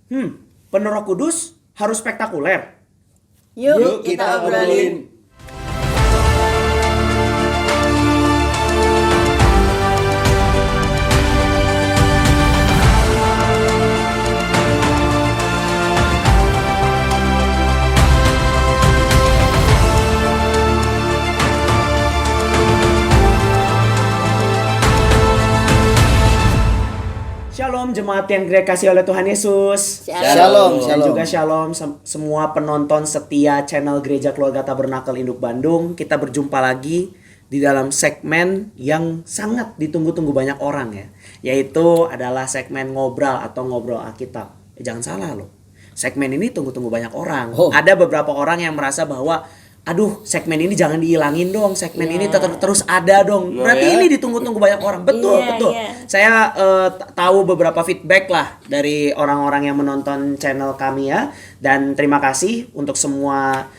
Penuh Roh Kudus harus spektakuler. Yuk kita obrolin. Shalom jemaat yang dikasihi oleh Tuhan Yesus. Shalom. Dan juga shalom semua penonton setia channel Gereja Keluarga Tabernakel Induk Bandung. Kita berjumpa lagi di dalam segmen yang sangat ditunggu-tunggu banyak orang ya. Yaitu adalah segmen ngobrol atau ngobrol Alkitab. Jangan salah loh. Segmen ini tunggu-tunggu banyak orang. Ada beberapa orang yang merasa bahwa aduh, segmen ini jangan dihilangin dong. Segmen ini terus ada dong. Berarti ini ditunggu-tunggu banyak orang. Betul. Saya tahu beberapa feedback lah dari orang-orang yang menonton channel kami ya. Dan terima kasih untuk semua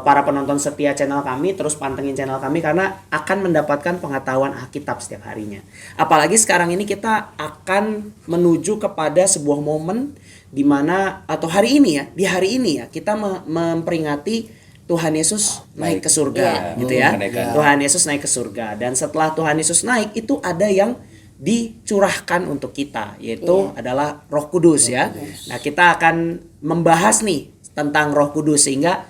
para penonton setia channel kami. Terus pantengin channel kami karena akan mendapatkan pengetahuan Alkitab setiap harinya. Apalagi sekarang ini kita akan menuju kepada sebuah momen di mana atau hari ini ya, di hari ini ya kita memperingati Tuhan Yesus naik ke surga gitu ya. Tuhan Yesus naik ke surga dan setelah Tuhan Yesus naik itu ada yang dicurahkan untuk kita yaitu adalah Roh Kudus ya. Nah, kita akan membahas nih tentang Roh Kudus sehingga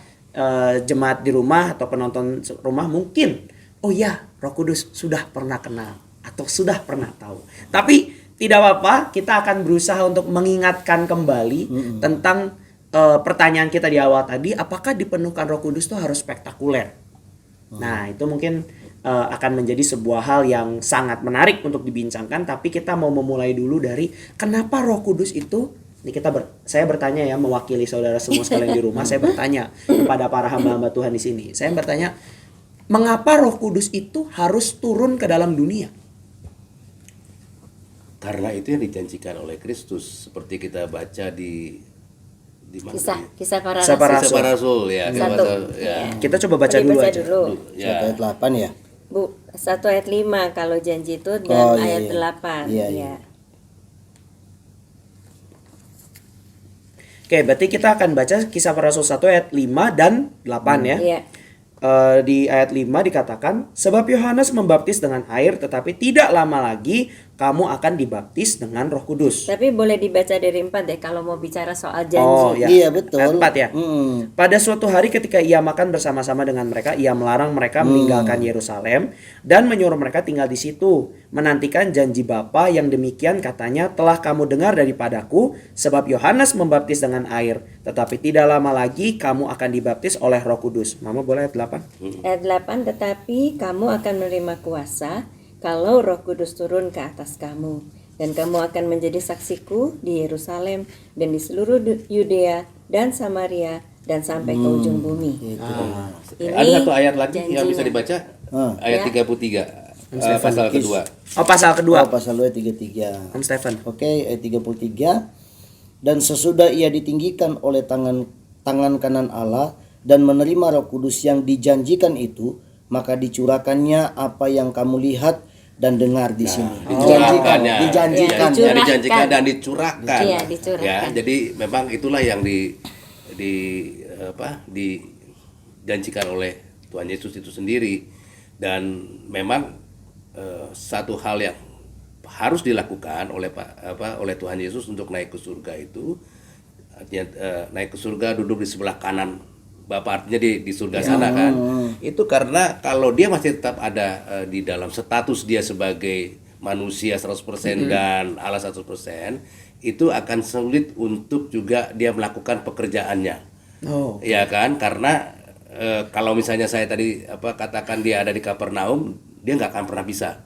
jemaat di rumah atau penonton rumah mungkin oh ya, Roh Kudus sudah pernah kenal atau sudah pernah tahu. Tapi tidak apa-apa, kita akan berusaha untuk mengingatkan kembali tentang pertanyaan kita di awal tadi, apakah dipenuhkan Roh Kudus itu harus spektakuler? Nah, itu mungkin akan menjadi sebuah hal yang sangat menarik untuk dibincangkan. Tapi kita mau memulai dulu dari kenapa Roh Kudus itu? Ini saya bertanya ya, mewakili saudara semua sekalian di rumah. Saya bertanya kepada para hamba-hamba Tuhan di sini. Saya bertanya, mengapa Roh Kudus itu harus turun ke dalam dunia? Karena itu yang dijanjikan oleh Kristus, seperti kita baca di Kisah para Rasul ya. Kita coba baca dulu aja. Ya. 1 ayat 8 ya. Bu, 1 ayat 5 kalau janji itu dan ayat 8. Iya. Oke, berarti kita akan baca Kisah Para Rasul 1 ayat 5 dan 8 ya. Iya. Di ayat 5 dikatakan, sebab Yohanes membaptis dengan air, tetapi tidak lama lagi kamu akan dibaptis dengan Roh Kudus. Tapi boleh dibaca dari 4 deh kalau mau bicara soal janji. Oh ya. Iya betul. Ayat 4 ya. Pada suatu hari ketika ia makan bersama-sama dengan mereka, ia melarang mereka meninggalkan Yerusalem dan menyuruh mereka tinggal di situ, menantikan janji Bapa yang demikian katanya, telah kamu dengar daripadaku, sebab Yohanes membaptis dengan air, tetapi tidak lama lagi kamu akan dibaptis oleh Roh Kudus. Mama boleh ayat 8? Ayat 8, tetapi kamu akan menerima kuasa kalau Roh Kudus turun ke atas kamu, dan kamu akan menjadi saksiku di Yerusalem dan di seluruh Yudea dan Samaria dan sampai ke ujung bumi. Ini ada satu ayat lagi janjinya. yang bisa dibaca, ayat 33, pasal kedua. Pasal kedua. Pasal 2 ayat 33. Om Stephen. Oke, ayat 33. Dan sesudah ia ditinggikan oleh tangan kanan Allah dan menerima Roh Kudus yang dijanjikan itu, maka dicurahkannya apa yang kamu lihat dan dengar di sini. Dijanjikan dan dicurahkan. Iya, dicurahkan. Ya, jadi memang itulah yang dijanjikan oleh Tuhan Yesus itu sendiri, dan memang satu hal yang harus dilakukan oleh Tuhan Yesus untuk naik ke surga itu, artinya naik ke surga, duduk di sebelah kanan Bapa, artinya di surga sana kan. Itu karena kalau dia masih tetap ada di dalam status dia sebagai manusia 100% dan Allah 100%, itu akan sulit untuk juga dia melakukan pekerjaannya. Ya kan? Karena kalau misalnya saya tadi katakan dia ada di Kapernaum, dia nggak akan pernah bisa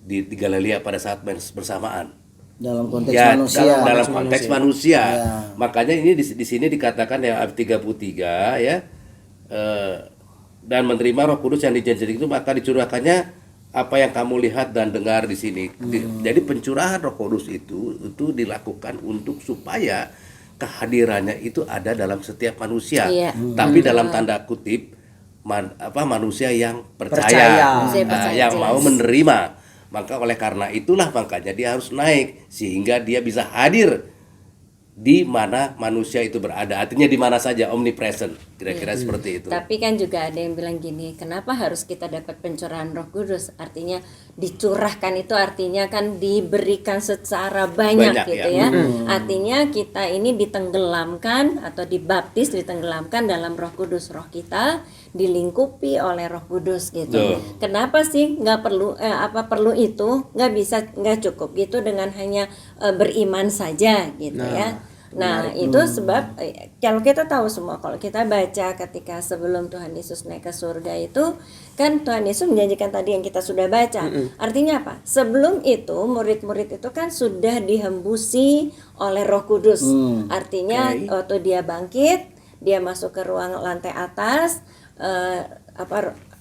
di Galilea pada saat bersamaan. Dalam konteks manusia. Dalam konteks manusia. Ya. Makanya ini di sini dikatakan ya ayat 33 ya. Dan menerima Roh Kudus yang dijanjikan itu, maka dicurahkannya apa yang kamu lihat dan dengar di sini. Jadi pencurahan Roh Kudus itu dilakukan untuk supaya kehadirannya itu ada dalam setiap manusia. Tapi dalam tanda kutip manusia yang percaya. Yang mau menerima. Maka oleh karena itulah makanya dia harus naik sehingga dia bisa hadir di mana manusia itu berada. Artinya di mana saja, omnipresent. Kira-kira seperti itu. Tapi kan juga ada yang bilang gini, kenapa harus kita dapat pencurahan Roh Kudus? Artinya dicurahkan itu artinya kan diberikan secara banyak gitu ya. Artinya kita ini ditenggelamkan atau dibaptis, ditenggelamkan dalam Roh Kudus. Roh kita dilingkupi oleh Roh Kudus gitu. Kenapa sih nggak perlu perlu itu? Nggak cukup gitu dengan hanya beriman saja gitu ya. Nah itu sebab kalau kita tahu semua, kalau kita baca ketika sebelum Tuhan Yesus naik ke surga itu kan Tuhan Yesus menjanjikan tadi yang kita sudah baca. Artinya apa? Sebelum itu murid-murid itu kan sudah dihembusi oleh Roh Kudus. Artinya waktu dia bangkit, dia masuk ke ruang lantai atas,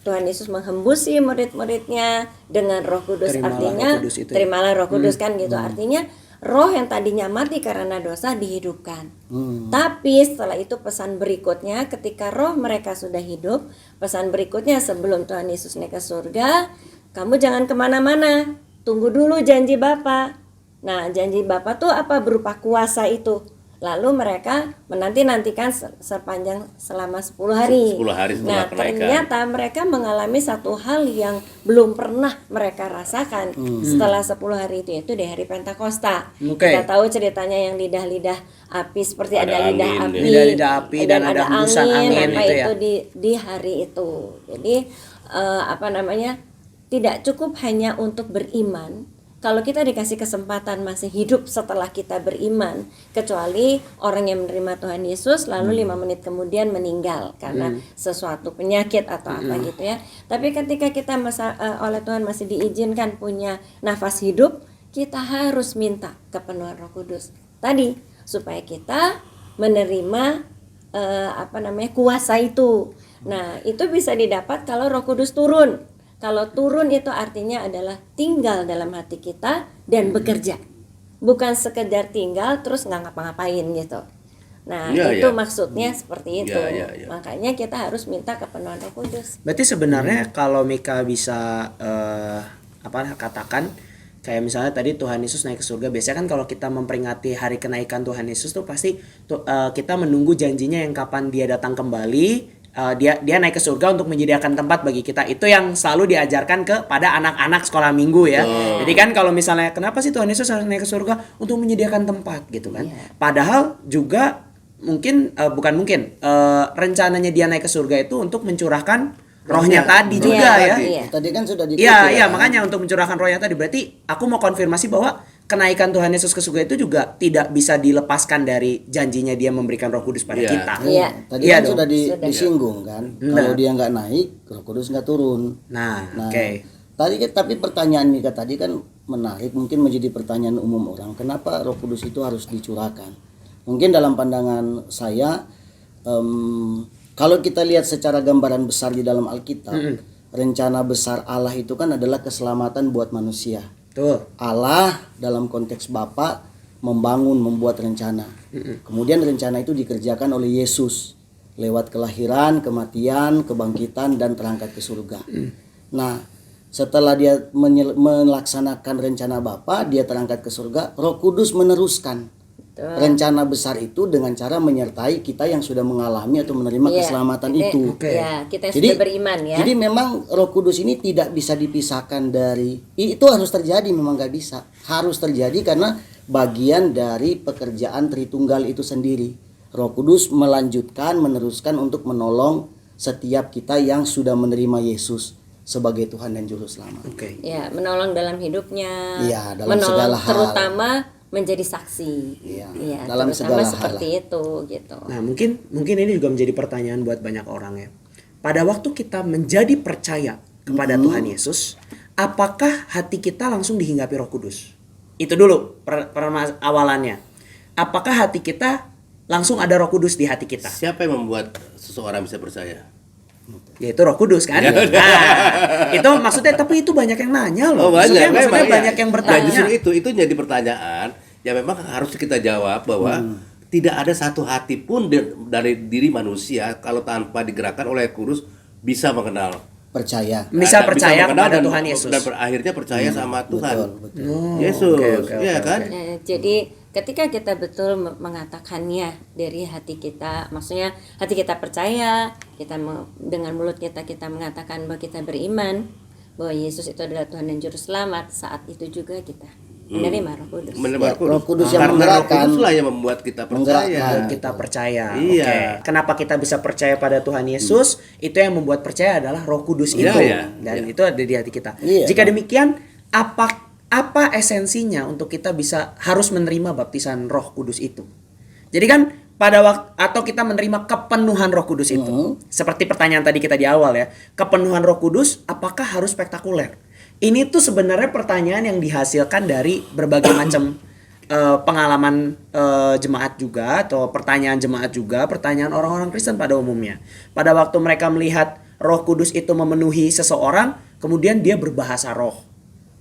Tuhan Yesus menghembusi murid-muridnya dengan Roh Kudus. Artinya terimalah Roh Kudus kan gitu. Artinya roh yang tadinya mati karena dosa dihidupkan. Tapi setelah itu pesan berikutnya ketika roh mereka sudah hidup, pesan berikutnya sebelum Tuhan Yesus naik ke surga, kamu jangan kemana-mana, tunggu dulu janji Bapa. Nah janji Bapa tuh apa? Berupa kuasa itu. Lalu mereka menanti-nantikan sepanjang selama 10 hari. 10 hari setelah Nah, kenaikan. ternyata mereka mengalami satu hal yang belum pernah mereka rasakan setelah 10 hari itu, yaitu di hari Pentakosta. Kita tahu ceritanya yang lidah-lidah api, seperti ada lidah angin, api, lidah-lidah api dan ada hembusan angin apa itu itu ya. di hari itu. Jadi tidak cukup hanya untuk beriman. Kalau kita dikasih kesempatan masih hidup setelah kita beriman, kecuali orang yang menerima Tuhan Yesus lalu 5 menit kemudian meninggal karena sesuatu penyakit atau apa gitu ya. Tapi ketika kita oleh Tuhan masih diizinkan punya nafas hidup, kita harus minta kepenuhan Roh Kudus tadi supaya kita menerima kuasa itu. Nah, itu bisa didapat kalau Roh Kudus turun. Kalau turun itu artinya adalah tinggal dalam hati kita dan bekerja. Bukan sekedar tinggal terus nggak ngapa-ngapain gitu. Nah itu maksudnya seperti itu. Makanya kita harus minta kepenuhan Roh Kudus. Berarti sebenarnya kalau Mika bisa katakan kayak misalnya tadi Tuhan Yesus naik ke surga, biasanya kan kalau kita memperingati hari kenaikan Tuhan Yesus tuh pasti kita menunggu janjinya yang kapan dia datang kembali. Dia naik ke surga untuk menyediakan tempat bagi kita. Itu yang selalu diajarkan kepada anak-anak sekolah minggu ya. Jadi kan kalau misalnya kenapa sih Tuhan Yesus harus naik ke surga? Untuk menyediakan tempat gitu kan. Padahal juga rencananya dia naik ke surga itu untuk mencurahkan rohnya tadi juga ya. Tadi kan sudah dikutip. Iya, makanya untuk mencurahkan rohnya tadi. Berarti aku mau konfirmasi bahwa kenaikan Tuhan Yesus ke surga itu juga tidak bisa dilepaskan dari janjinya dia memberikan Roh Kudus pada kita. Tadi kan sudah disinggung kan. Kalau dia nggak naik, Roh Kudus nggak turun. Tapi pertanyaan Mika tadi kan menarik, mungkin menjadi pertanyaan umum orang. Kenapa Roh Kudus itu harus dicurahkan? Mungkin dalam pandangan saya, kalau kita lihat secara gambaran besar di dalam Alkitab, rencana besar Allah itu kan adalah keselamatan buat manusia. Allah dalam konteks Bapa membuat rencana. Kemudian rencana itu dikerjakan oleh Yesus lewat kelahiran, kematian, kebangkitan dan terangkat ke surga. Nah, setelah dia melaksanakan rencana Bapa, dia terangkat ke surga, Roh Kudus meneruskan rencana besar itu dengan cara menyertai kita yang sudah mengalami atau menerima keselamatan itu. Kita sudah beriman ya. Jadi memang Roh Kudus ini tidak bisa dipisahkan dari itu, harus terjadi, memang nggak bisa. Harus terjadi karena bagian dari pekerjaan Tritunggal itu sendiri. Roh Kudus meneruskan untuk menolong setiap kita yang sudah menerima Yesus sebagai Tuhan dan Juru Selamat. Ya, menolong dalam hidupnya. Ya, dalam segala hal. Terutama menjadi saksi. Dalam segala hal seperti itu gitu. Nah, mungkin ini juga menjadi pertanyaan buat banyak orang ya. Pada waktu kita menjadi percaya kepada Tuhan Yesus, apakah hati kita langsung dihinggapi Roh Kudus? Itu dulu awalannya. Apakah hati kita langsung ada Roh Kudus di hati kita? Siapa yang membuat seseorang bisa percaya? Yaitu Roh Kudus kan. Nah, itu maksudnya, tapi itu banyak yang nanya loh. Maksudnya banyak yang bertanya. Justru itu jadi pertanyaan yang memang harus kita jawab bahwa tidak ada satu hati pun dari diri manusia kalau tanpa digerakkan oleh Kudus bisa mengenal, percaya kepada Tuhan Yesus dan akhirnya percaya sama Tuhan Yesus. Okay. Ya kan? Jadi ketika kita betul mengatakannya dari hati kita, maksudnya hati kita percaya, dengan mulut kita mengatakan bahwa kita beriman bahwa Yesus itu adalah Tuhan dan Juru Selamat, saat itu juga kita menerima Roh Kudus. Menerima Roh Kudus yang karena Roh menggerakkan. Kudus lah yang membuat kita percaya. Kita percaya. Iya. Oke. Kenapa kita bisa percaya pada Tuhan Yesus? Itu yang membuat percaya adalah Roh Kudus Iya, itu. iya. Dan Iya. itu ada di hati kita. Iya. Jika demikian, apa esensinya untuk kita bisa harus menerima baptisan Roh Kudus itu? Jadi kan pada waktu atau kita menerima kepenuhan Roh Kudus itu. Seperti pertanyaan tadi kita di awal ya. Kepenuhan Roh Kudus apakah harus spektakuler? Ini tuh sebenarnya pertanyaan yang dihasilkan dari berbagai macam pengalaman jemaat juga, atau pertanyaan jemaat juga, pertanyaan orang-orang Kristen pada umumnya. Pada waktu mereka melihat Roh Kudus itu memenuhi seseorang, kemudian dia berbahasa roh.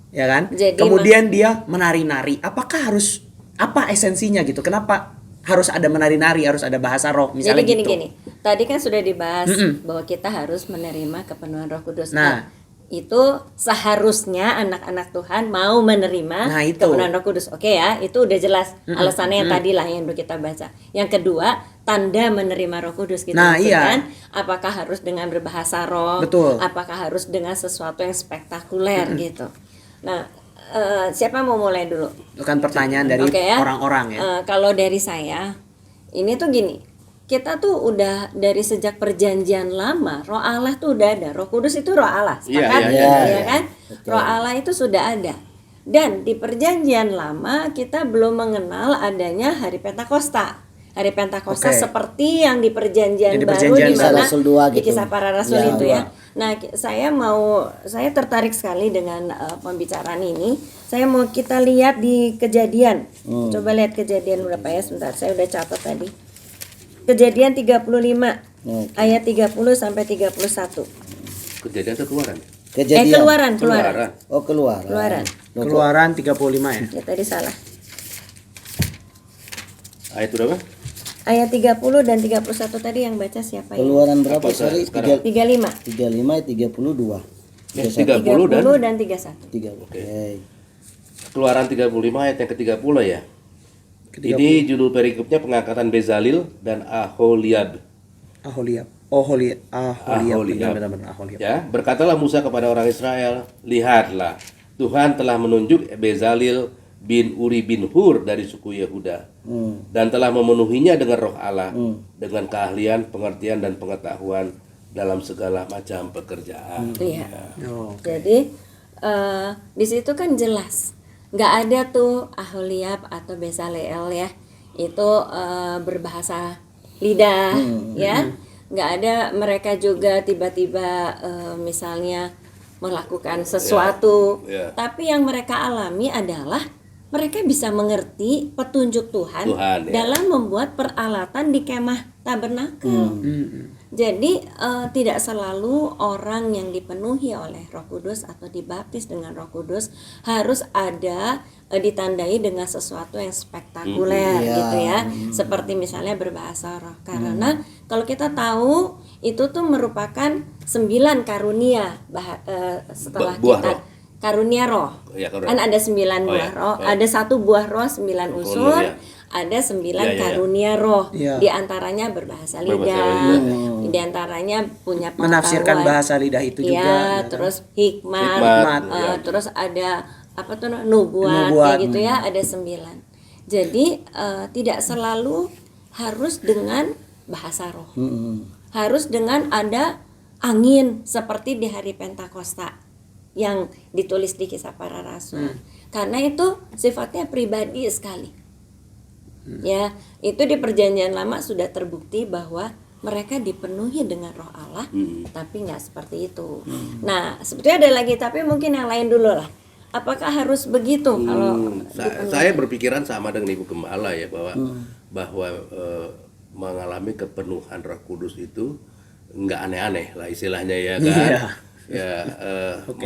Ya kan? Jadi Kemudian dia menari-nari. Apakah harus apa esensinya gitu? Kenapa harus ada menari-nari, harus ada bahasa roh misalnya Jadi gitu? gini. Tadi kan sudah dibahas bahwa kita harus menerima kepenuhan Roh Kudus. Nah, itu seharusnya anak-anak Tuhan mau menerima Nah, itu. kepenuhan Roh Kudus. Oke ya, itu udah jelas alasannya yang tadi lah yang udah kita baca. Yang kedua, tanda menerima Roh Kudus gitu. Nah, iya. Kan? Apakah harus dengan berbahasa roh? Betul. Apakah harus dengan sesuatu yang spektakuler gitu. Nah, siapa mau mulai dulu? Itu kan pertanyaan dari Oke ya. orang-orang ya. Kalau dari saya, ini tuh gini, kita tuh udah dari sejak perjanjian lama, Roh Allah tuh udah ada. Roh Kudus itu Roh Allah, sepakat? Iya, Ya kan? Roh Allah itu sudah ada. Dan di perjanjian lama kita belum mengenal adanya hari Pentakosta. Hari Pentakosta Oke. seperti yang di perjanjian Di baru perjanjian di mana Rasul 2 di gitu. Kisah Para Rasul Ya, itu dua. ya. Nah, saya tertarik sekali dengan pembicaraan ini. Saya mau kita lihat di Kejadian. Coba lihat Kejadian berapa ya, sebentar. Saya udah catat tadi. Kejadian 35 ayat 30 sampai 31. Kejadian atau keluaran? Kejadian. Keluaran. Oh, keluaran. Keluaran. Keluaran 35 ya. Ya, tadi salah. Ayat berapa? Ayat 30 dan 31 tadi yang baca siapa ya? Keluaran berapa? Apa Sorry, sekarang? 35. 35 32. Ya, 30 30 dan 31. 3. Oke. Keluaran 35 ayat yang ke-30 ya. Ini judul perikopnya pengangkatan Bezalil dan Aholiab. Aholiab. Benar-benar Aholiab. Ya, berkatalah Musa kepada orang Israel, lihatlah, Tuhan telah menunjuk Bezalil bin Uri bin Hur dari suku Yehuda dan telah memenuhinya dengan Roh Allah, dengan keahlian, pengertian dan pengetahuan dalam segala macam pekerjaan. Iya. Oh. Jadi di situ kan jelas nggak ada tuh Aholiab atau Bezaleel ya, itu berbahasa lidah ya, nggak ada mereka juga tiba-tiba misalnya melakukan sesuatu, Ya. tapi yang mereka alami adalah mereka bisa mengerti petunjuk Tuhan, Tuhan, ya. dalam membuat peralatan di kemah tabernakel. Jadi tidak selalu orang yang dipenuhi oleh Roh Kudus atau dibaptis dengan Roh Kudus harus ada ditandai dengan sesuatu yang spektakuler gitu ya, seperti misalnya berbahasa roh. Karena kalau kita tahu itu tuh merupakan 9 karunia setelah Buah kita roh. karunia roh. Ya, karunia. Kan ada 9 Oh, buah ya. roh, Oh. ada 1 buah roh 9 unsur, ya. ada 9 Ya, ya, ya. karunia roh. Ya. Di antaranya berbahasa Berbahasa lidah, lidah. di antaranya punya Menafsirkan pengetahuan. bahasa lidah itu juga. Ya, ya kan? terus hikmat, Hikmat, ya. terus ada apa tuh nubuat Nubuat. kayak gitu ya, ada 9. Jadi tidak selalu harus dengan bahasa roh. Harus dengan ada angin seperti di hari Pentakosta yang ditulis di Kisah Para Rasul. Karena itu sifatnya pribadi sekali. Ya, itu di perjanjian lama sudah terbukti bahwa mereka dipenuhi dengan Roh Allah, tapi nggak seperti itu. Nah, sebetulnya ada lagi, tapi mungkin yang lain dulu lah. Apakah harus begitu kalau Saya berpikiran sama dengan Ibu Gembala ya, bahwa mengalami kepenuhan Roh Kudus itu nggak aneh-aneh lah istilahnya ya kan. Iya. Ya,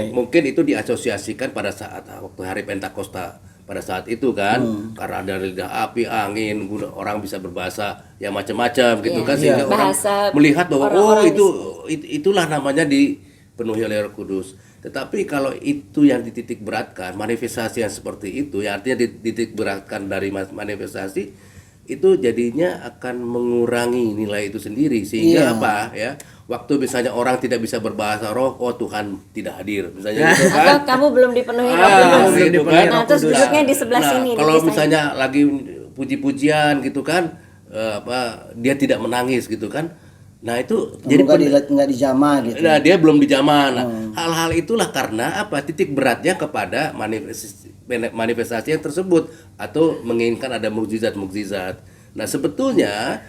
mungkin itu diasosiasikan pada saat waktu hari Pentakosta pada saat itu kan, karena ada lidah api, angin, orang bisa berbahasa yang macam-macam gitu Iya. kan, sehingga orang Bahasa melihat bahwa orang-orang itulah namanya dipenuhi oleh Roh Kudus. Tetapi kalau itu yang dititik beratkan, manifestasi yang seperti itu, ya artinya dititik beratkan dari manifestasi, itu jadinya akan mengurangi nilai itu sendiri. Sehingga apa ya, waktu misalnya orang tidak bisa berbahasa roh, oh Tuhan tidak hadir, misalnya gitu kan. Atau kamu belum dipenuhi Roh Kudus. Gitu kan. Nah, terus duduknya di sebelah sini. Kalau di kisah misalnya lagi puji-pujian gitu kan, dia tidak menangis gitu kan. Nah itu jadi nggak dijamah gitu. nah, dia belum dijamah. Nah, hal-hal itulah karena apa? Titik beratnya kepada manifestasi yang tersebut atau menginginkan ada mukjizat-mukjizat. Nah, sebetulnya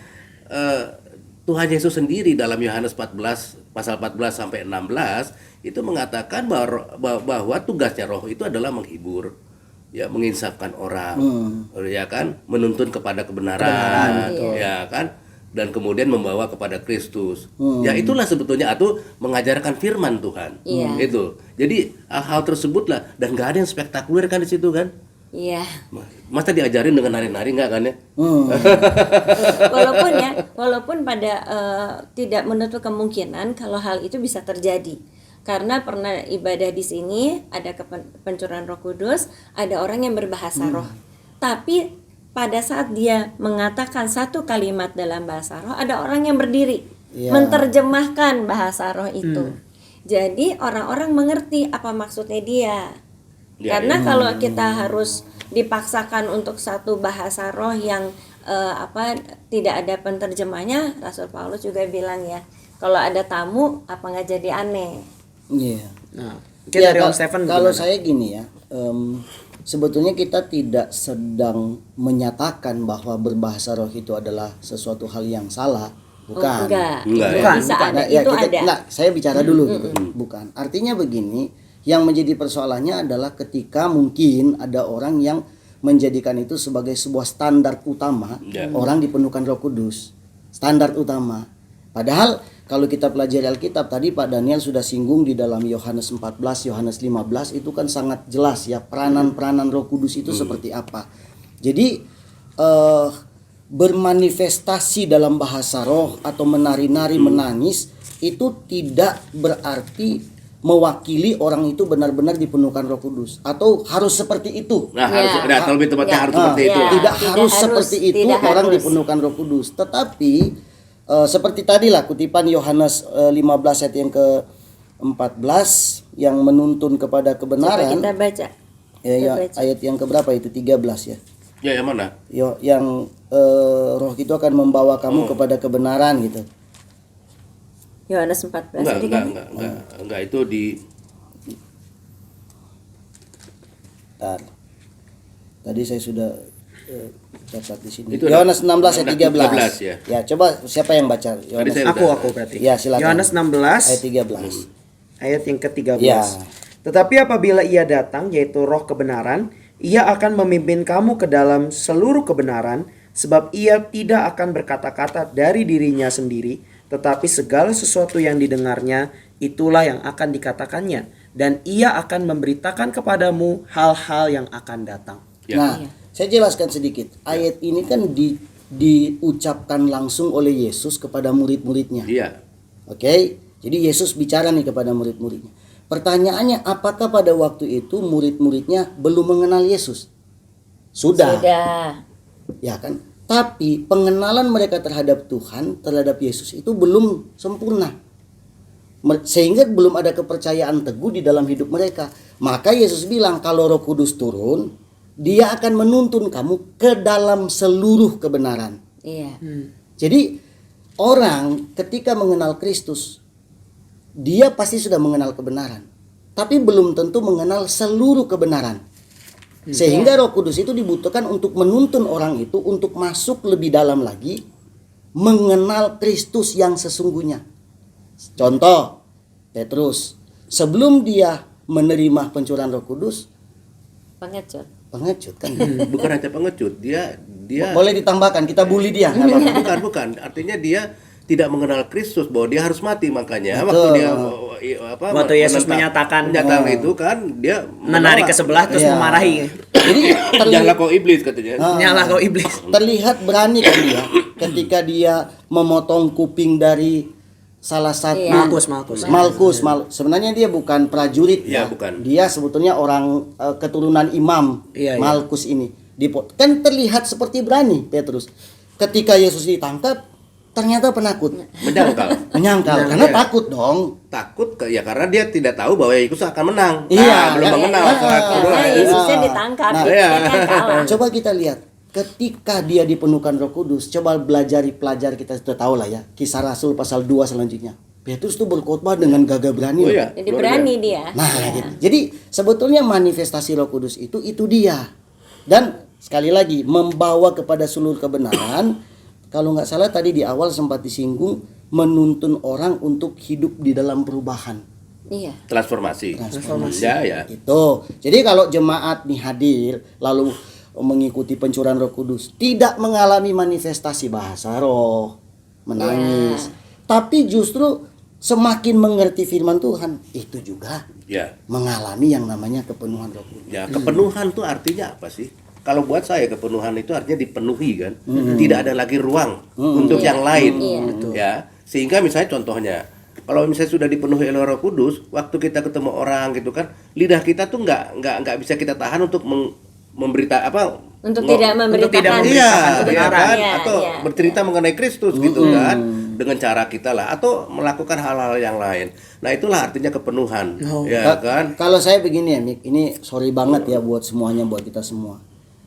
Tuhan Yesus sendiri dalam Yohanes 14 pasal 14 sampai 16 itu mengatakan bahwa tugasnya roh itu adalah menghibur, ya, menginsafkan orang, ya kan, menuntun kepada kebenaran, ya kan, dan kemudian membawa kepada Kristus. Ya itulah sebetulnya, atau mengajarkan firman Tuhan. Itu. Jadi hal-hal tersebutlah, dan nggak ada yang spektakuler kan di situ kan? Iya. Masa diajarin dengan nari-nari nggak kan ya? Walaupun pada tidak menutup kemungkinan kalau hal itu bisa terjadi. Karena pernah ibadah di sini ada pencurahan Roh Kudus, ada orang yang berbahasa roh. Tapi pada saat dia mengatakan satu kalimat dalam bahasa roh, ada orang yang berdiri menerjemahkan bahasa roh itu. Jadi orang-orang mengerti apa maksudnya dia. Karena kalau kita harus dipaksakan untuk satu bahasa roh yang tidak ada penterjemahnya, Rasul Paulus juga bilang ya, kalau ada tamu apa nggak jadi aneh. Iya. Nah, dari Om Stephen kalau gimana? saya gini ya, sebetulnya kita tidak sedang menyatakan bahwa berbahasa roh itu adalah sesuatu hal yang salah, bukan. Enggak, Bisa ya. ada, itu ada. Enggak, saya bicara dulu gitu. Bukan. Artinya begini, yang menjadi persoalannya adalah ketika mungkin ada orang yang menjadikan itu sebagai sebuah standar utama, orang dipenuhkan Roh Kudus. Standar utama. Padahal kalau kita pelajari Alkitab tadi Pak Daniel sudah singgung di dalam Yohanes 14, Yohanes 15 itu kan sangat jelas ya peranan-peranan Roh Kudus itu seperti apa. Jadi bermanifestasi dalam bahasa roh atau menari-nari menangis itu tidak berarti mewakili orang itu benar-benar dipenuhkan Roh Kudus atau harus seperti itu. Nah, harus lebih tepatnya harus seperti itu. Tidak harus seperti itu orang dipenuhkan Roh Kudus, tetapi seperti tadi lah kutipan Yohanes 15 ayat yang ke-14 yang menuntun kepada kebenaran. Coba kita baca. Ya, ayat yang keberapa itu? 13 ya. Ya, yang mana? Yang roh itu akan membawa kamu kepada kebenaran gitu. Yohanes 14 Enggak, itu di Tadi saya sudah catat di sini. Itu Yohanes 16 ayat 13. 13 ya. Ya, coba siapa yang baca? Yohanes. Aku berarti. Ya, silakan. Yohanes 16 ayat 13. ayat yang ke-13. Ya. Tetapi apabila ia datang, yaitu roh kebenaran, ia akan memimpin kamu ke dalam seluruh kebenaran, sebab ia tidak akan berkata-kata dari dirinya sendiri, tetapi segala sesuatu yang didengarnya, itulah yang akan dikatakannya. Dan ia akan memberitakan kepadamu hal-hal yang akan datang. Ya. Nah, saya jelaskan sedikit. Ayat ini kan diucapkan langsung oleh Yesus kepada murid-muridnya. Iya. Oke, jadi Yesus bicara nih kepada murid-muridnya. Pertanyaannya, apakah pada waktu itu murid-muridnya belum mengenal Yesus? Sudah. Ya kan? Tapi pengenalan mereka terhadap Tuhan, terhadap Yesus itu belum sempurna. Sehingga belum ada kepercayaan teguh di dalam hidup mereka. Maka Yesus bilang kalau Roh Kudus turun, Dia akan menuntun kamu ke dalam seluruh kebenaran. Iya. Jadi orang ketika mengenal Kristus, dia pasti sudah mengenal kebenaran, tapi belum tentu mengenal seluruh kebenaran. Sehingga Roh Kudus itu dibutuhkan untuk menuntun orang itu untuk masuk lebih dalam lagi, mengenal Kristus yang sesungguhnya. Contoh, Petrus, sebelum dia menerima pencurahan Roh Kudus, pengecut kan? Bukan hanya pengecut, dia boleh ditambahkan, kita bully dia. bukan. Artinya dia tidak mengenal Kristus, bahwa dia harus mati, makanya waktu Yesus menyatakan itu kan dia menarik ke sebelah terus memarahi. Jadi nyala kau iblis katanya. Nyala kau iblis. Terlihat berani kan dia ketika dia memotong kuping dari salah satu Iya. Malkus. Sebenarnya dia bukan prajurit Iya, ya. bukan. Dia sebetulnya orang keturunan imam. Iya, iya. Malkus ini. Kan terlihat seperti berani Petrus. Ketika Yesus ditangkap, ternyata penakut. Menyangkal karena Iya. takut dong. Takut ya karena dia tidak tahu bahwa Yesus akan menang. Iya, Belum kan? mengenal saat kedua. Karena Iya. Yesusnya ditangkap, Nah, dia kan kalah. Coba kita lihat ketika dia dipenuhkan Roh Kudus, coba pelajari kita sudah tahu lah ya, Kisah Rasul pasal 2 selanjutnya. Petrus tuh berkhotbah dengan gagah berani. Oh loh. iya. Jadi berani dia. Nah, gitu. Jadi sebetulnya manifestasi Roh Kudus itu dia. Dan sekali lagi membawa kepada seluruh kebenaran. Kalau nggak salah tadi di awal sempat disinggung menuntun orang untuk hidup di dalam perubahan. Iya. Transformasi. Ya. Itu. Jadi kalau jemaat nih hadir lalu mengikuti pencurahan Roh Kudus, tidak mengalami manifestasi bahasa roh, menangis, tapi justru semakin mengerti firman Tuhan, itu juga Ya. mengalami yang namanya kepenuhan Roh Kudus. Ya, kepenuhan tuh artinya apa sih? Kalau buat saya kepenuhan itu artinya dipenuhi kan. Tidak ada lagi ruang untuk yang lain. Ya. Sehingga misalnya contohnya kalau misalnya sudah dipenuhi oleh Roh Kudus, waktu kita ketemu orang gitu kan, lidah kita tuh nggak bisa kita tahan untuk memberita apa Untuk tidak memberitakan kebenaran Iya, atau iya. bercerita mengenai Kristus gitu kan dengan cara kita lah atau melakukan hal-hal yang lain. Nah, itulah artinya kepenuhan. Ya kan? Kalau saya begini ya, Mik, ini sorry banget ya buat semuanya, buat kita semua.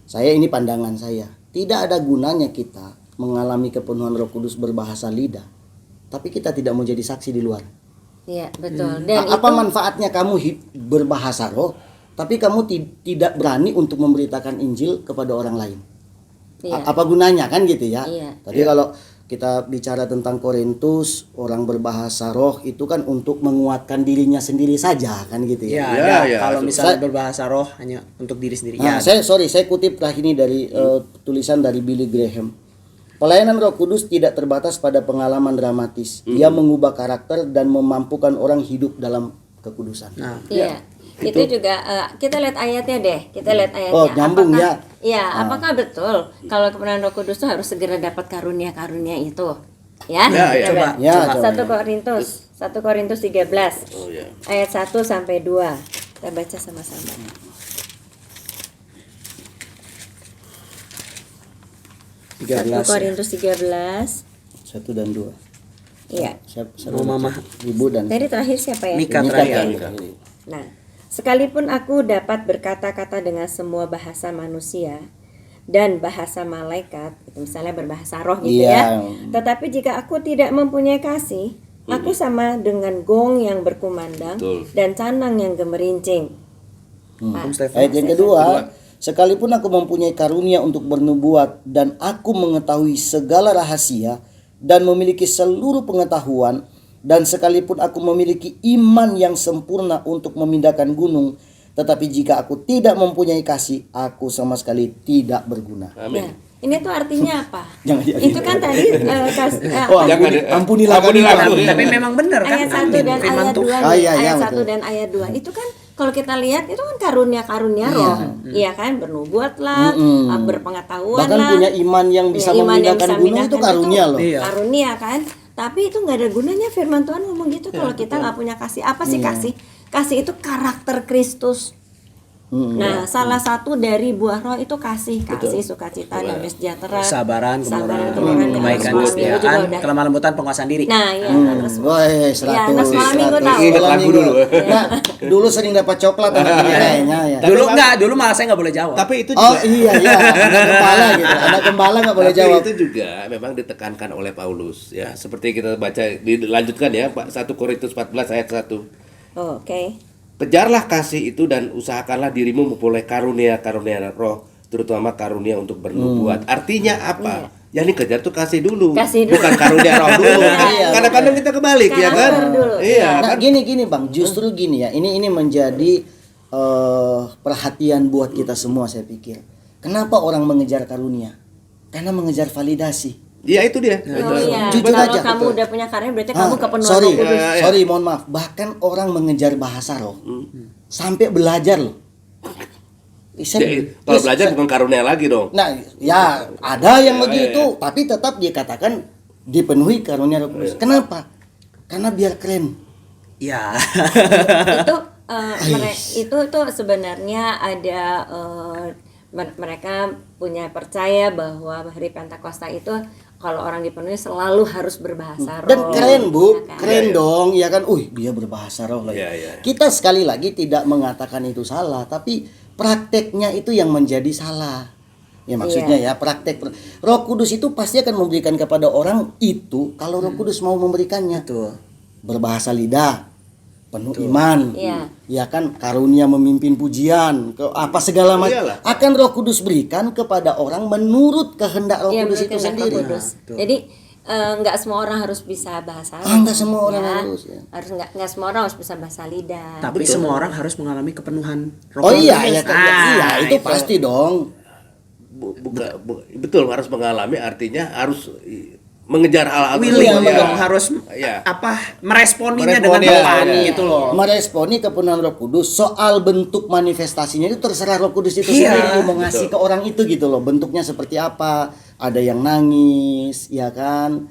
Saya ini pandangan saya, tidak ada gunanya kita mengalami kepenuhan Roh Kudus berbahasa lidah, tapi kita tidak mau jadi saksi di luar. Iya, betul. Dan Apa manfaatnya kamu berbahasa roh, tapi kamu tidak berani untuk memberitakan Injil kepada orang lain? Iya. Apa gunanya kan gitu ya? Iya. Tadi kalau kita bicara tentang Korintus, orang berbahasa roh itu kan untuk menguatkan dirinya sendiri saja kan gitu Ya, ya. ada. Kalau misalnya Saya- berbahasa roh hanya untuk diri sendiri. Nah, Ya, saya kutip lah ini dari tulisan dari Billy Graham. Pelayanan Roh Kudus tidak terbatas pada pengalaman dramatis. Ia mengubah karakter dan memampukan orang hidup dalam kekudusan. Nah, Iya. Itu juga kita lihat ayatnya deh. Kita lihat ayatnya. Oh, nyambung ya. Iya, apakah betul kalau kepenuhan Roh Kudus itu harus segera dapat karunia-karunia itu? Ya, Ya, coba. Ya, Coba. coba. 1 Korintus 13 Oh ya. ayat 1 sampai 2. Kita baca sama-sama. 1 13 ya. Korintus 13. 1 dan 2. Iya. Mama. Ibu dan Tadi terakhir siapa ya? Mika Mika terakhir. dan- Nah, sekalipun aku dapat berkata-kata dengan semua bahasa manusia dan bahasa malaikat, itu misalnya berbahasa roh gitu Iya. ya. Tetapi jika aku tidak mempunyai kasih, aku sama dengan gong yang berkumandang Betul. dan canang yang gemerincing. Pak, Ayat yang kedua, sekalipun aku mempunyai karunia untuk bernubuat dan aku mengetahui segala rahasia dan memiliki seluruh pengetahuan, dan sekalipun aku memiliki iman yang sempurna untuk memindahkan gunung, tetapi jika aku tidak mempunyai kasih, aku sama sekali tidak berguna. ya. Ini tuh artinya apa? Jangan diadili. Itu kan tadi Ampunilah kami. Tapi memang benar kan? ayat 1 dan Firman ayat 2 Tuhan. Ah, iya, iya, ayat 1 betul. dan ayat 2 itu kan kalau kita lihat itu kan karunia-karunia roh. Iya kan, bernubuat lah, berpengetahuan Bahkan lah. punya iman yang bisa Punya iman yang memindahkan bisa gunung itu memindahkan karunia loh. Iya. Karunia kan. Tapi itu nggak ada gunanya firman Tuhan ngomong gitu kalau kita nggak punya kasih. Apa sih kasih? Kasih itu karakter Kristus. Nah, salah satu dari buah roh itu kasih, sukacita, damai sejahtera, Kesabaran, kesabaran, kemurahan, kebaikan, Nah, semua minggu juga kesetiaan, udah. kelemah lembutan, penguasaan diri. Nah, iya, terus Woi, 100. Ya, anak sekolah minggu tahu. Ingat lagu dulu. Nah, dulu sering dapat coklat anak ini kayaknya ya. Dulu malah saya nggak boleh jawab. Tapi itu Oh juga iya iya, anak gembala gitu. Anak gembala nggak boleh tapi jawab. itu juga memang ditekankan oleh Paulus ya. Seperti kita baca dilanjutkan ya, Pak, 1 Korintus 14 ayat 1. Oh, oke. Kejarlah kasih itu dan usahakanlah dirimu memperoleh karunia-karunia roh, terutama karunia untuk bernubuat. Artinya apa? Yang dikejar tuh kasih dulu, Kasih dulu. bukan karunia roh dulu. Kadang-kadang kita kebalik ya kan? Karakter dulu. Iya Nah kan? gini Bang, justru gini ya. Ini menjadi perhatian buat kita semua saya pikir. Kenapa orang mengejar karunia? Karena mengejar validasi. Iya itu dia. Oh iya, Jujur kalau aja, kamu betul. udah punya karunia berarti kamu kepenuhan sorry, Roh Kudus. sorry, mohon maaf. Bahkan orang mengejar bahasa roh sampai belajar loh. Kalau belajar bukan karunia lagi dong. Nah, ya ada yang begitu, tapi tetap dikatakan dipenuhi karunia Roh Kudus. Kenapa? Karena biar keren. Ya. itu itu tuh sebenarnya ada mereka punya percaya bahwa hari Pentakosta itu kalau orang dipenuhi selalu harus berbahasa roh. Dan keren Bu, ya kan? keren dong, ya kan? Dia berbahasa roh lagi. Iya, iya. Kita sekali lagi tidak mengatakan itu salah, tapi prakteknya itu yang menjadi salah. Ya maksudnya ya praktek Roh Kudus itu pasti akan memberikan kepada orang itu kalau Roh Kudus mau memberikannya. Betul. Berbahasa lidah, penuh iman, Iya. ya kan, karunia memimpin pujian, apa segala macam Iyalah. akan Roh Kudus berikan kepada orang menurut kehendak Roh Iya, Kudus menurut itu kehendak sendiri. Roh Kudus. Jadi nggak semua orang harus bisa bahasa roh. Nggak semua orang harus, ya. Harus nggak semua orang harus bisa bahasa lidah. Tapi semua orang harus mengalami kepenuhan Roh Oh Kudus. iya, iya, iya, itu itu. pasti dong. Betul harus mengalami, artinya harus mengejar hal-hal Willing tersebut, ya. dong, harus Ya. meresponinya dengan Meresponinya, tepat ya. gitu loh. Meresponi kepenuhan Roh Kudus. Soal bentuk manifestasinya itu terserah Roh Kudus itu Iya, sendiri mau ngasih ke orang itu gitu loh. Bentuknya seperti apa? Ada yang nangis, ya kan?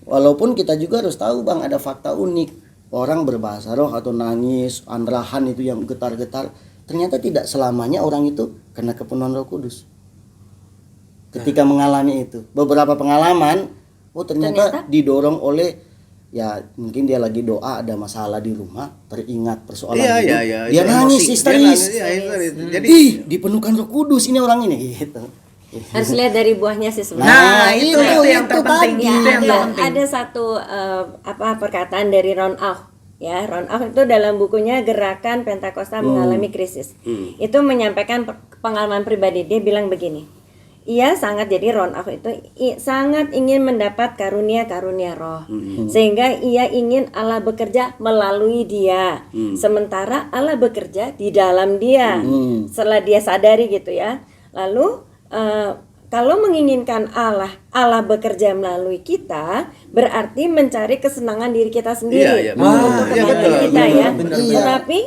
Walaupun kita juga harus tahu Bang, ada fakta unik. Orang berbahasa roh atau nangis, anrahan itu yang getar-getar, ternyata tidak selamanya orang itu kena kepenuhan Roh Kudus. Ketika mengalami itu, beberapa pengalaman, ternyata didorong oleh, ya mungkin dia lagi doa, ada masalah di rumah, teringat persoalan Iya, hidup, iya, iya. dia Itu nangis emosi. histeris. Dia nangis, iya, histeris. Jadi Dipenuhkan Roh Kudus ini orang ini gitu. Harus lihat dari buahnya sih sebenarnya. Nah, itu yang itu terpenting. tadi. Ya, Itu yang ada, terpenting. ada satu perkataan dari Ron Auch. Ya, Ron Auch itu dalam bukunya Gerakan Pentakosta Mengalami Krisis. Itu menyampaikan pengalaman pribadi. Dia bilang begini. Ia sangat, jadi Ron Auch itu sangat ingin mendapat karunia-karunia roh. Sehingga ia ingin Allah bekerja melalui dia. Sementara Allah bekerja di dalam dia. Setelah dia sadari gitu ya. Lalu kalau menginginkan Allah bekerja melalui kita, berarti mencari kesenangan diri kita sendiri Iya, iya, betul. untuk Iya, kepentingan betul, kita betul, ya. benar. Tetapi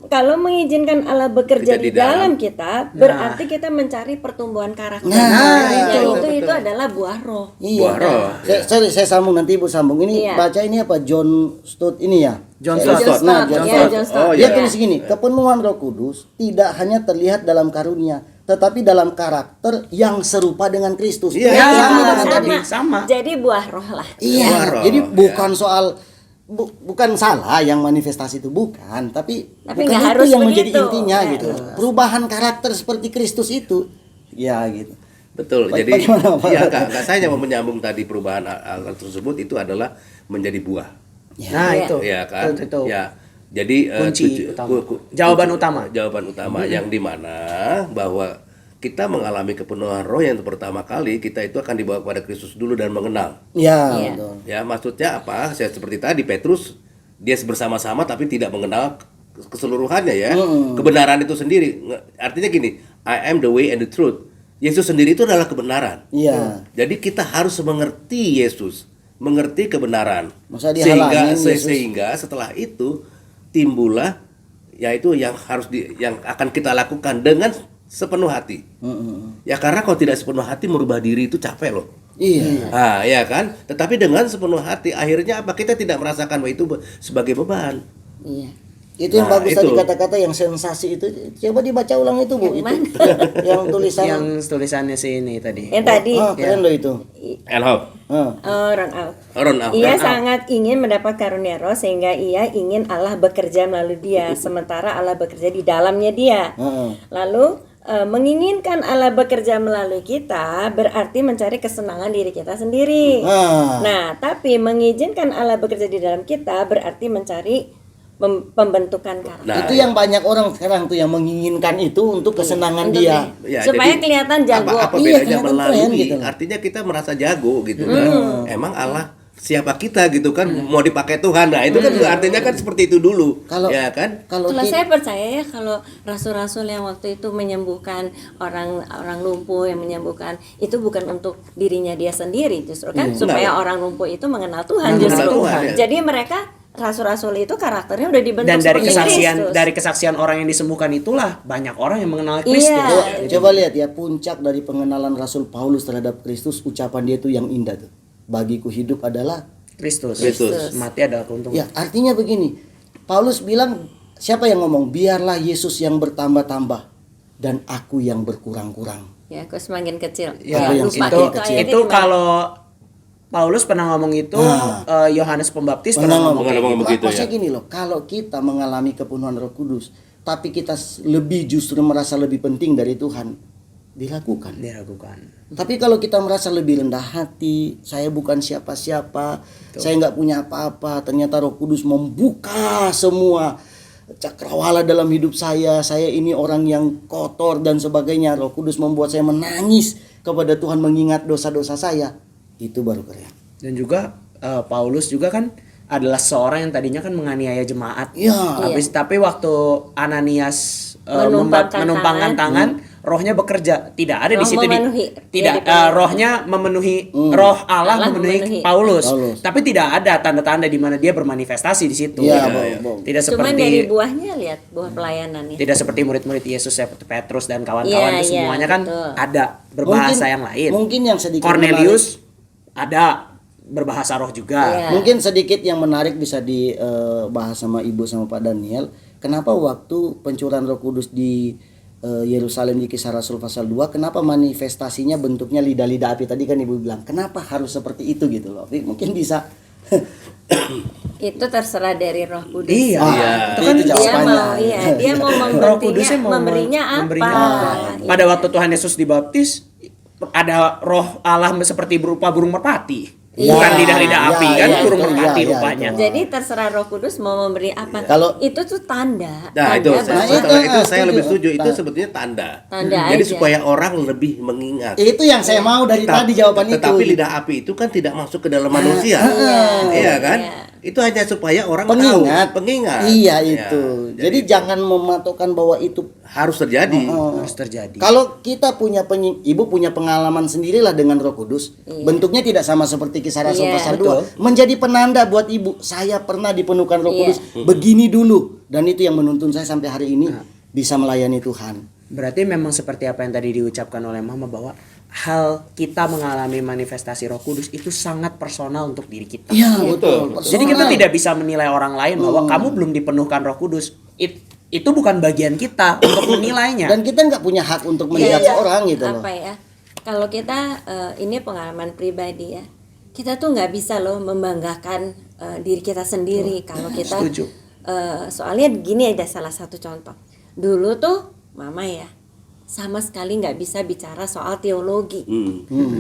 kalau mengizinkan Allah bekerja Bekerja di di dalam. dalam kita, berarti kita mencari pertumbuhan karakter. Nah, Dan itu. itu adalah buah roh. Buah roh. Saya sambung nanti Ibu sambung ini. Iya. Baca ini apa, John Stott ini ya. John John Stott. Stott. John Ya, Stott. John Stott. Oh, Dia iya. tulis gini, kepenuhan Roh Kudus tidak hanya terlihat dalam karunia, tetapi dalam karakter yang serupa dengan Kristus. Iya, Ya, Sama dengan tadi. sama. Jadi buah roh lah. Iya, Buah roh, jadi ya. bukan soal bukan salah yang manifestasi itu bukan, tapi Tapi bukan nggak itu harus yang menjadi begitu. intinya Ya. gitu. Perubahan karakter seperti Kristus itu. Ya gitu. betul. Baik, Jadi bagaimana, Pak? ya Kak, saya mau menyambung tadi perubahan hal tersebut itu adalah menjadi buah. Nah, Iya. itu. Ya kan? Itu. Ya. Jadi Kunci utama. Jawaban utama. Jawaban utama yang dimana bahwa kita mengalami kepenuhan roh yang pertama kali kita itu akan dibawa kepada Kristus dulu dan mengenal. Ya, Iya. betul. Ya, maksudnya apa? Saya seperti tadi Petrus dia bersama-sama tapi tidak mengenal keseluruhannya ya. Kebenaran itu sendiri. Artinya gini, I am the way and the truth. Yesus sendiri itu adalah kebenaran. Iya. Jadi kita harus mengerti Yesus, mengerti kebenaran. Masa Sehingga dihalangin Yesus? sehingga setelah itu timbullah yaitu yang yang akan kita lakukan dengan sepenuh hati. Ya karena kalau tidak sepenuh hati merubah diri itu capek loh. Iya. Ah, ya kan? Tetapi dengan sepenuh hati akhirnya apa? Kita tidak merasakan bahwa itu sebagai beban. Iya. Itu yang Nah, bagus itu. tadi kata-kata yang sensasi itu. Coba dibaca ulang itu, Bu. Yang Itu. Yang tulisan. Yang tulisannya si ini tadi. Yang tadi Keren loh itu. Elhoff, Ron Auch. Ron Auch. Ia sangat ingin mendapat karunia roh sehingga ia ingin Allah bekerja melalui dia, sementara Allah bekerja di dalamnya dia. Lalu menginginkan Allah bekerja melalui kita berarti mencari kesenangan diri kita sendiri. Nah, tapi mengizinkan Allah bekerja di dalam kita berarti mencari pembentukan karakter. Nah, Itu yang banyak orang sekarang tuh yang menginginkan itu untuk kesenangan Untuk dia. Ya, supaya jadi kelihatan jago. Apa Iya, bedanya kelihatan melalui? keren gitu. Artinya kita merasa jago gitu kan. Emang Allah siapa kita gitu kan mau dipakai Tuhan. Nah, itu kan artinya kan seperti itu dulu. Kalau- ya kan? Kalau Kalau ti- saya percaya ya kalau rasul-rasul yang waktu itu menyembuhkan orang lumpuh, yang menyembuhkan itu bukan untuk dirinya dia sendiri justru kan supaya orang lumpuh itu mengenal Tuhan Mengenal justru. Tuhan, ya. Jadi mereka rasul-rasul itu karakternya udah dibentuk Dan dari seperti kesaksian Kristus. kesaksian orang yang disembuhkan itulah banyak orang yang mengenal Kristus. Iya. Coba lihat ya, puncak dari pengenalan Rasul Paulus terhadap Kristus, ucapan dia itu yang indah tuh. Bagiku hidup adalah Kristus. Kristus. Mati adalah keuntungan. Ya, artinya begini. Paulus bilang, siapa yang ngomong? Biarlah Yesus yang bertambah-tambah dan aku yang berkurang-kurang. Ya, aku semakin kecil. Ya, Aku yang lupa semakin itu kecil. ayatnya itu gimana? kalau Paulus pernah ngomong itu, Yohanes Pembaptis pernah ngomong kayak ngomong gitu. begitu, Maksudnya ya. gini loh, kalau kita mengalami kepenuhan Roh Kudus, tapi kita lebih justru merasa lebih penting dari Tuhan, dilakukan. Diragukan. Tapi kalau kita merasa lebih rendah hati, saya bukan siapa-siapa, saya nggak punya apa-apa, ternyata Roh Kudus membuka semua cakrawala dalam hidup saya ini orang yang kotor dan sebagainya. Roh Kudus membuat saya menangis kepada Tuhan mengingat dosa-dosa saya. Itu baru keren. Dan juga Paulus juga kan adalah seorang yang tadinya kan menganiaya jemaat. Iya. Tapi waktu Ananias Menumpangkan tangan, rohnya bekerja. Tidak ada di Roh situ memenuhi. tidak rohnya memenuhi roh Allah memenuhi memenuhi. Paulus. Paulus. Tapi tidak ada tanda-tanda di mana dia bermanifestasi di situ. Iya, Tidak. Bang. Tidak Cuman seperti dari buahnya lihat buah pelayanannya. tidak seperti murid-murid Yesus seperti Petrus dan kawan-kawan Iya, itu iya, semuanya kan betul. ada berbahasa yang lain. Mungkin yang sedikit Cornelius ada berbahasa roh juga. Iya. mungkin sedikit yang menarik bisa dibahas sama Ibu sama Pak Daniel. Kenapa waktu pencurahan Roh Kudus di Yerusalem di Kisah Rasul pasal 2, kenapa manifestasinya bentuknya lidah-lidah api? Tadi kan Ibu bilang, kenapa harus seperti itu gitu loh. Mungkin bisa Itu terserah dari Roh Kudus. Iya. Ah, Itu kan itu Dia jawabannya. mau, dia mau Roh Kudusnya mau memberinya apa? memberinya apa? Pada waktu Tuhan Yesus dibaptis ada roh Allah seperti berupa burung merpati. Iya. Bukan lidah-lidah Iya, api iya, kan iya, burung itu, merpati iya, iya, rupanya. itu. Jadi terserah Roh Kudus mau memberi apa. Kalau- itu tuh tanda. Nah, itu Tanda bahwa- itu saya setuju. lebih setuju. Itu Nah. sebetulnya tanda. Tanda Jadi aja. supaya orang lebih mengingat. Itu yang saya mau dari tadi jawaban itu. Tetapi lidah api itu kan tidak masuk ke dalam manusia. Iya kan? Iya. Itu hanya supaya orang pengingat. tahu, pengingat. Iya Ya, itu. Jadi jangan mematokkan bahwa itu harus terjadi. Harus terjadi. kalau kita punya Ibu punya pengalaman sendirilah dengan Roh Kudus. Bentuknya tidak sama seperti Kisah Rasul Iya. pasal Betul. 2. Menjadi penanda buat Ibu, saya pernah dipenuhkan Roh Iya. Kudus begini dulu, dan itu yang menuntun saya sampai hari ini bisa melayani Tuhan. Berarti memang seperti apa yang tadi diucapkan oleh Mama bahwa hal kita mengalami manifestasi Roh Kudus itu sangat personal untuk diri kita. Iya, betul. Jadi kita tidak bisa menilai orang lain bahwa kamu belum dipenuhkan Roh Kudus. Itu bukan bagian kita untuk menilainya. Dan kita nggak punya hak untuk menjudge orang gitu loh. Apa ya? Kalau kita ini pengalaman pribadi ya. Kita tuh nggak bisa loh membanggakan diri kita sendiri kalau kita. Setuju. Soalnya gini aja salah satu contoh. Dulu tuh Mama ya sama sekali nggak bisa bicara soal teologi.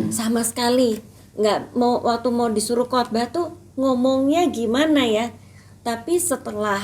Sama sekali nggak mau, waktu mau disuruh khotbah tuh ngomongnya gimana ya. Tapi setelah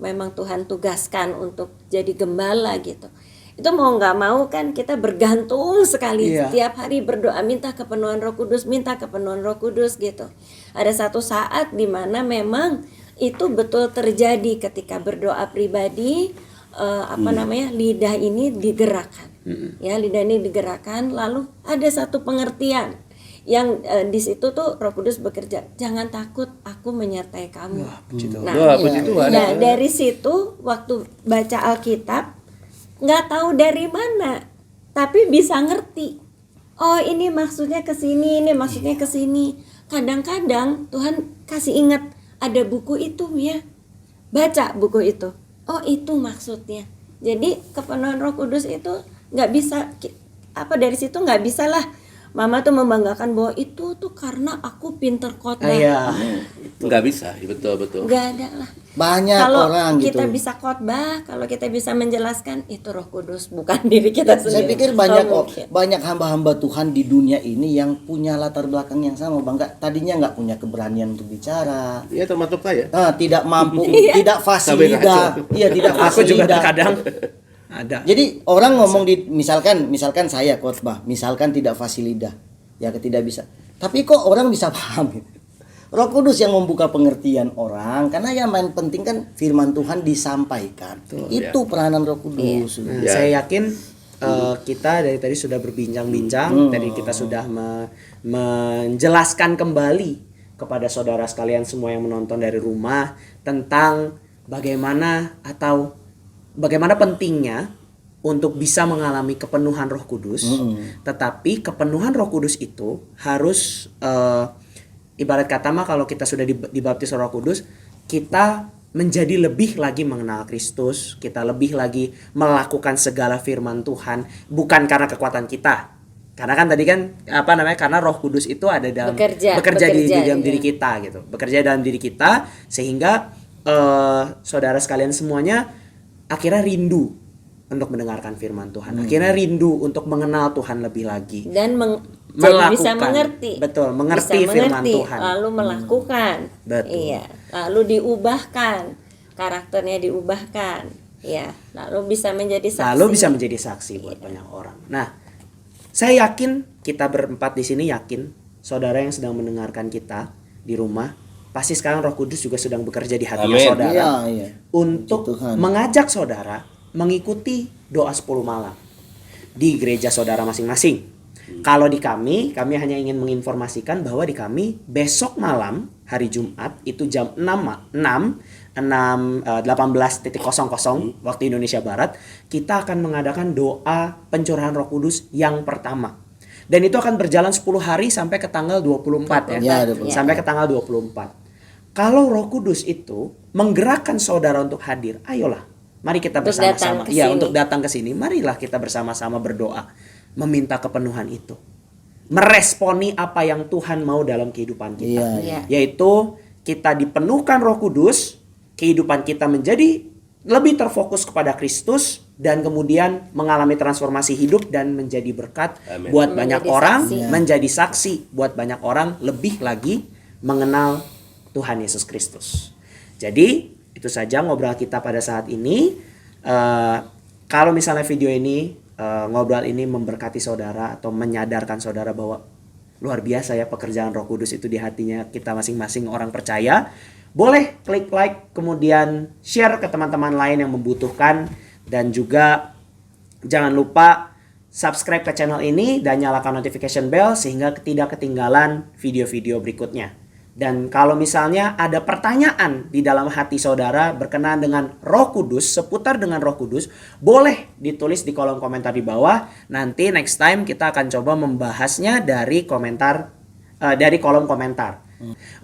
memang Tuhan tugaskan untuk jadi gembala gitu, itu mau nggak mau kan kita bergantung sekali. Iya. Setiap hari berdoa minta kepenuhan Roh Kudus, minta kepenuhan Roh Kudus gitu. Ada satu saat di mana memang itu betul terjadi ketika berdoa pribadi. Lidah ini digerakkan. Ya, lidah ini digerakkan, lalu ada satu pengertian yang di situ tuh Roh Kudus bekerja. Jangan takut, aku menyertai kamu. Wah, puji Tuhan. Nah, dari situ waktu baca Alkitab nggak tahu dari mana, tapi bisa ngerti. Oh, ini maksudnya ke sini, ini maksudnya ke sini. Kadang-kadang Tuhan kasih ingat ada buku itu ya. Baca buku itu. Oh, itu maksudnya. Jadi kepenuhan Roh Kudus itu nggak bisa dari situ nggak bisa lah Mama tuh membanggakan bahwa itu tuh karena aku pinter khotbah. Iya. Nggak bisa, betul. Nggak ada lah. Banyak Kalau orang gitu. kita bisa khotbah, kalau kita bisa menjelaskan, itu Roh Kudus, bukan diri kita sendiri. Saya pikir Oh, mungkin. banyak hamba-hamba Tuhan di dunia ini yang punya latar belakang yang sama, Bang. Tadinya nggak punya keberanian untuk bicara. Iya, termasuk saya. Tidak mampu, tidak fasih Sampai lidah. ngaco. Iya, tidak Aku fasih juga lidah. terkadang ada. Jadi orang ngomong misalkan saya khotbah, misalkan tidak fasih lidah, ya tidak bisa. Tapi kok orang bisa paham? Roh Kudus yang membuka pengertian orang, karena yang paling penting kan firman Tuhan disampaikan. Itu peranan Roh Kudus. Nah, Ya. saya yakin kita dari tadi sudah berbincang-bincang, tadi kita sudah menjelaskan kembali kepada saudara sekalian semua yang menonton dari rumah tentang bagaimana pentingnya untuk bisa mengalami kepenuhan Roh Kudus. Tetapi kepenuhan Roh Kudus itu harus ibarat kata mah kalau kita sudah dibaptis Roh Kudus, kita menjadi lebih lagi mengenal Kristus, kita lebih lagi melakukan segala firman Tuhan, bukan karena kekuatan kita. Karena kan tadi kan karena Roh Kudus itu ada dalam bekerja di dalam diri kita gitu. Bekerja dalam diri kita sehingga saudara sekalian semuanya akhirnya rindu untuk mendengarkan firman Tuhan. Akhirnya rindu untuk mengenal Tuhan lebih lagi. Dan Melakukan, bisa mengerti. Betul, mengerti firman Tuhan. Lalu melakukan. Betul. Iya. Lalu diubahkan. Karakternya diubahkan. Ya, lalu bisa menjadi saksi. Buat banyak orang. Nah, saya yakin kita berempat di sini yakin saudara yang sedang mendengarkan kita di rumah pasti sekarang Roh Kudus juga sedang bekerja di hatinya Amin. saudara Iya. untuk Tuhan. mengajak saudara mengikuti doa 10 malam di gereja saudara masing-masing. Kalau di kami hanya ingin menginformasikan bahwa di kami besok malam hari Jumat itu jam 18.00 waktu Indonesia Barat, kita akan mengadakan doa pencurahan Roh Kudus yang pertama. Dan itu akan berjalan 10 hari sampai ke tanggal 24 ya. 24. Sampai ke tanggal 24. Kalau Roh Kudus itu menggerakkan saudara untuk hadir, ayolah, mari kita bersama-sama untuk datang ke sini. Marilah kita bersama-sama berdoa, meminta kepenuhan itu. Meresponi apa yang Tuhan mau dalam kehidupan kita. Iya. Yaitu kita dipenuhkan Roh Kudus, kehidupan kita menjadi lebih terfokus kepada Kristus dan kemudian mengalami transformasi hidup dan menjadi berkat Amin. buat banyak orang, saksi. menjadi saksi buat banyak orang lebih lagi mengenal Tuhan Yesus Kristus. Jadi itu saja ngobrol kita pada saat ini. Kalau misalnya video ini ngobrol ini memberkati saudara atau menyadarkan saudara bahwa luar biasa ya pekerjaan Roh Kudus itu di hatinya kita masing-masing orang percaya, boleh klik like kemudian share ke teman-teman lain yang membutuhkan, dan juga jangan lupa subscribe ke channel ini dan nyalakan notification bell sehingga tidak ketinggalan video-video berikutnya. Dan kalau misalnya ada pertanyaan di dalam hati saudara berkenaan dengan Roh Kudus, seputar dengan Roh Kudus, boleh ditulis di kolom komentar di bawah. Nanti next time kita akan coba membahasnya dari kolom komentar.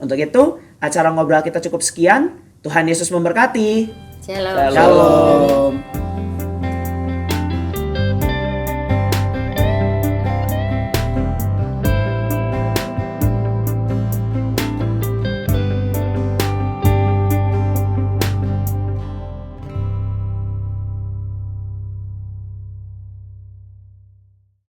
Untuk itu, acara ngobrol kita cukup sekian. Tuhan Yesus memberkati. Shalom. Shalom.